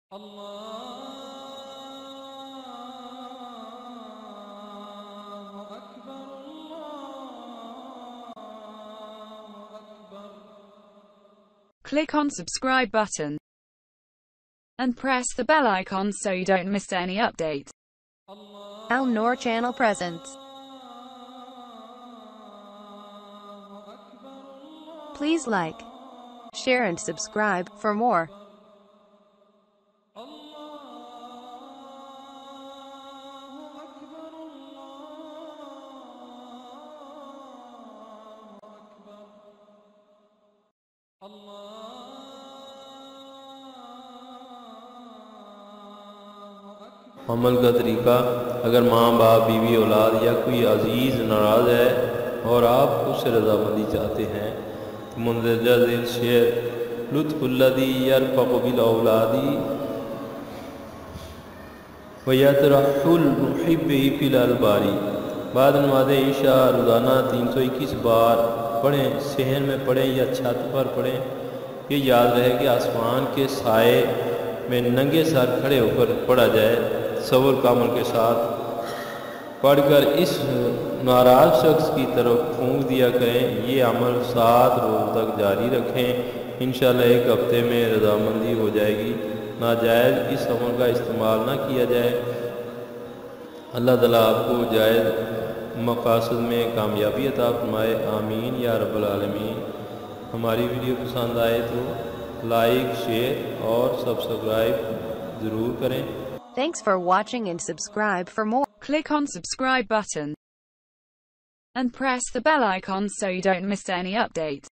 Click on subscribe button and press the bell icon so you don't miss any update. Al Noor Channel presents. Please like, share and subscribe for more. अमल का तरीका। अगर माँ बाप बीवी औलाद या कोई अजीज़ नाराज़ है और आप उससे रज़ामंदी चाहते हैं तो मुंदरजा ज़ेल शेर लुत्फ़ुल्लज़ी यरफ़क़ु बिल औलादी व यतरहुल मुहिब्बी फ़िल अलबारी। बाद नमाज़ इशा रोज़ाना 321 बार पढ़ें, सहन में पढ़ें या छत पर पढ़ें। ये याद रहे कि आसमान के साए में नंगे सर खड़े होकर पढ़ा जाए। सब्र का अमल के साथ पढ़कर इस नाराज़ शख्स की तरफ फूंक दिया करें। ये अमल 7 रोज़ तक जारी रखें। इंशाअल्लाह एक हफ्ते में रज़ामंदी हो जाएगी। नाजायज़ इस अमल का इस्तेमाल ना किया जाए। अल्लाह ताला आपको जायज़ मकासद में कामयाबी अता फरमाए। आमीन या रब्बल आलमीन। हमारी वीडियो पसंद आए तो लाइक, शेयर और सब्सक्राइब ज़रूर करें। Thanks for watching and subscribe for more. Click on subscribe button and press the bell icon so you don't miss any update.